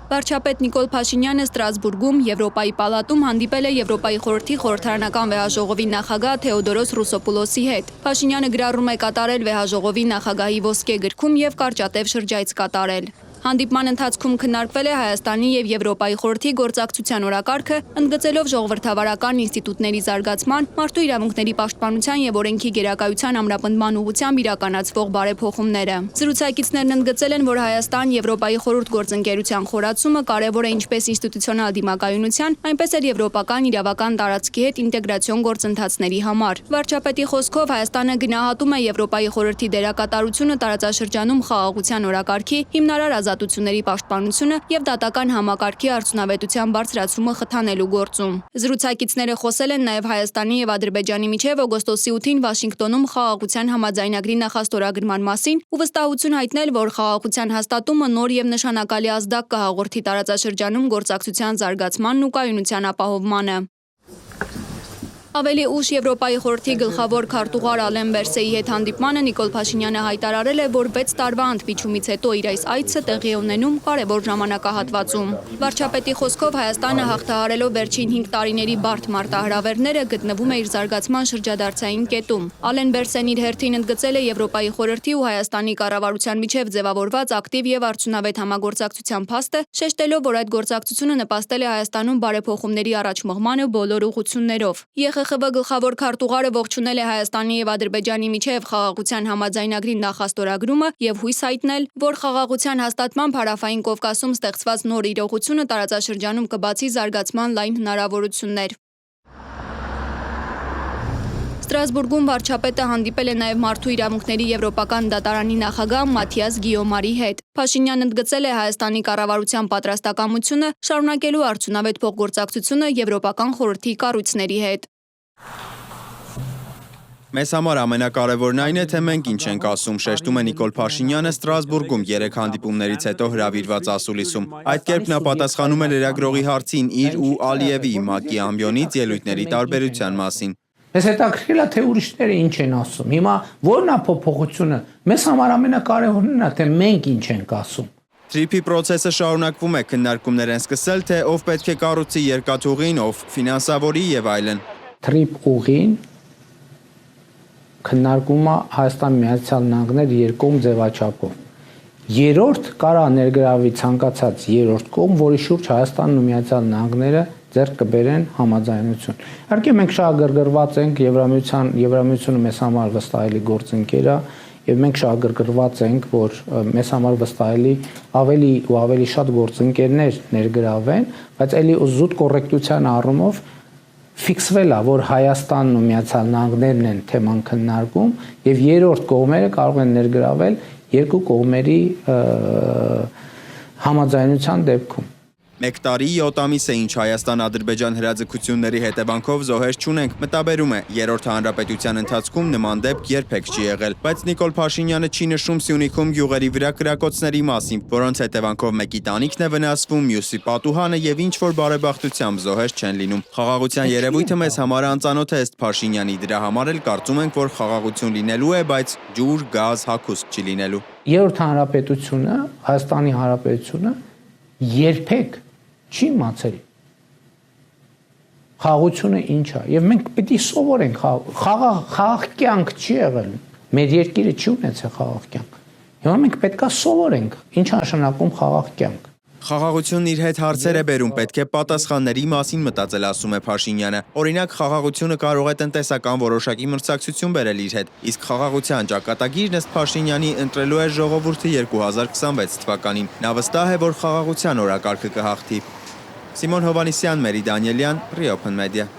Վարչապետ Նիկոլ Փաշինյանը Ստրասբուրգում Եվրոպայի պալատում հանդիպել է Եվրոպայի խորհրդի խորհրդարանական վեհաժողովի նախագահ Թեոդորոս Ռուսոպուլոսի հետ։ Փաշինյանը գրառում է կատարել վեհաժողովի նախագահի ոսկե գրքում եւ կարճատև շրջայց կատարել։ Հանդիպման ընթացքում քննարկվել է Հայաստանի եւ Եվրոպայի խորհրդի գործակցության օրակարգը, ընդգծելով ժողովրդավարական ինստիտուտների զարգացման, մարդու իրավունքների պաշտպանության եւ օրենքի գերակայության ամրապնդման ուղղությամբ իրականացվող բարեփոխումները։ Զրուցակիցներն ընդգծել են, որ Հայաստան-Եվրոպայի խորհուրդ գործընկերության խորացումը կարևոր է ինչպես ինստիտուցիոնալ դիմակայունության, այնպես էլ եվրոպական իրավական տարածքի հետ ինտեգրացիոն գործընթացների համար։ Վարչապետի խոսքով Հայաստանը գնահատում է Եվրոպայի խորհրդի դերակատարությունը տարածաշրջանում խաղաղության օրակարգի, հիմնարար ազատությունների պաշտպանությունը եւ դատական համակարգի արդյունավետության բարձրացումը խթանելու գործում։ Զրուցակիցները խոսել են նաեւ Հայաստանի եւ Ադրբեջանի միջև օգոստոսի 8-ին Վաշինգտոնում խաղաղության համաձայնագրի նախաստորագրման մասին ու վստահություն հայտնել, որ խաղաղության հաստատումը նոր եւ նշանակալի ազդակ կհաղորդի տարածաշրջանում գործակցության զարգացմանն ու կայունության ապահովմանը։ Ավելի ուշ Եվրոպայի խորհրդի գլխավոր քարտուղար Ալեն Բերսեի հետ հանդիպմանը Նիկոլ Փաշինյանը հայտարարել է, որ 6 տարվա ընդմիջումից հետո իր այս այցը տեղի է ունենում կարևոր ժամանակահատվածում։ Վարչապետի խոսքով Հայաստանը հաղթահարելով վերջին 5 տարիների բարդ մարտահրավերները գտնվում է իր զարգացման շրջադարձային կետում։ Ալեն Բերսեն իր հերթին ընդգծել է Եվրոպայի խորհրդի ու Հայաստանի կառավարության միջև ձևավորված ակտիվ եւ արդյունավետ համագործակցության փաստը, շեշտելով, որ այդ գործակցությունը նպաստել է Հայաստանում բարեփոխումների առաջ մղմանը բոլոր ուղղություններով։ ԵԽԽՎ գլխավոր քարտուղարը ողջունել է Հայաստանի եւ Ադրբեջանի միջև խաղաղության համաձայնագրի նախաստորագրումը եւ հույս հայտնել, որ խաղաղության հաստատմամբ Հարավային Կովկասում ստեղծված նոր իրողությունը տարածաշրջանում կբացի զարգացման լայն հնարավորություններ։ Ստրասբուրգում վարչապետը հանդիպել է նաև մարդու իրավունքների եվրոպական դատարանի նախագահ Մաթիաս Գիոմարի հետ։ Փաշինյանն ընդգծել է Հայաստանի կառավարության պատրաստակամությունը շարունակելու արդյունավետ փոխգործակցությունը Եվրոպական խորհրդի կառույցների հետ։ Մեզ համար ամենակարևորն այն է, թե մենք ինչ ենք ասում, շեշտում է Նիկոլ Փաշինյանը Ստրասբուրգում 3 հանդիպումներից հետո հրավիրված ասուլիսում։ Այդ կերպ նա պատասխանում է լրագրողի հարցին իր ու Ալիևի ՄԱԿ-ի ամբիոնից ելույթների տարբերության մասին։ Մեզ հետաքրքրել է, թե ուրիշները ինչ են ասում։ Հիմա ո՞րն է փոփոխությունը։ Մեզ համար ամենակարևորն է, թե մենք ինչ ենք ասում։ Թրիփի process-ը շարունակվում է, քննարկումներ են սկսել, թե ով պետք է կառուցի երկաթուղին, ով ֆինանսավորի եւ այլն։ Թրիփ ուղին քննարկումը Հայաստան Միացյալ Նահանգներ երկկողմ ձևաչափով։ Երրորդ կարա ներգրավի ցանկացած երրորդ կողմ, որի շուրջ Հայաստանն ու Միացյալ Նահանգները ձեռք կբերեն համաձայնություն։ Իհարկե մենք շահագրգռված ենք Եվրամիությունը մեզ համար վստահելի գործընկեր է եւ մենք շահագրգռված ենք, որ մեզ համար վստահելի ավելի ու ավելի շատ գործընկերներ ներգրավեն, բայց ելի զուտ կոռեկտության առումով ֆիքսվել է, որ Հայաստանն ու Միացյալ Նահանգներն են թեման քննարկում եւ երրորդ կողմերը կարող են ներգրավել երկու կողմերի համաձայնության դեպքում։ 1 տարի 7 ամիս է ինչ Հայաստան-Ադրբեջան հրաձգությունների հետևանքով զոհեր չունենք, մտաբերում է, երրորդ հանրապետության ընթացքում նման դեպք երբեք չի եղել, բայց Նիկոլ Փաշինյանը չի նշում Սյունիքում գյուղերի վրա կրակոցների մասին, որոնց հետևանքով մեկի տանիքն է վնասվում, մյուսի պատուհանը եւ ինչ որ բարեբախտությամբ զոհեր չեն լինում։ Խաղաղության երևույթը մեզ համար անծանոթ է ըստ Փաշինյանի, դրա համար էլ կարծում ենք, որ խաղաղություն լինելու է, բայց ջուր, գազ, հագուստ չի լինելու։ Երրորդ հանրապետությունը, Հայաստանի Հանրապետությունը երբեք չի մացել խաղաղությունը ինչ է եւ մենք պետք է սովորենք խաղաղ կյանք չի եղել մեր երկիրը չի ունեցել խաղաղ կյանք հիմա մենք պետք է սովորենք ինչ նշանակում խաղաղ կյանք Խաղաղությունն իր հետ հարցեր է բերում, պետք է պատասխանների մասին մտածել, ասում է Փաշինյանը։ Օրինակ, խաղաղությունը կարող է տնտեսական որոշակի մրցակցություն բերել իր հետ, իսկ խաղաղության ճակատագիրն ըստ Փաշինյանի ընտրելու է ժողովուրդը 2026 թվականին։ Նա վստահ է, որ խաղաղության օրակարգը կհաղթի։ Սիմոն Հովանիսյան, Մերի Դանիելյան, Reopen Media։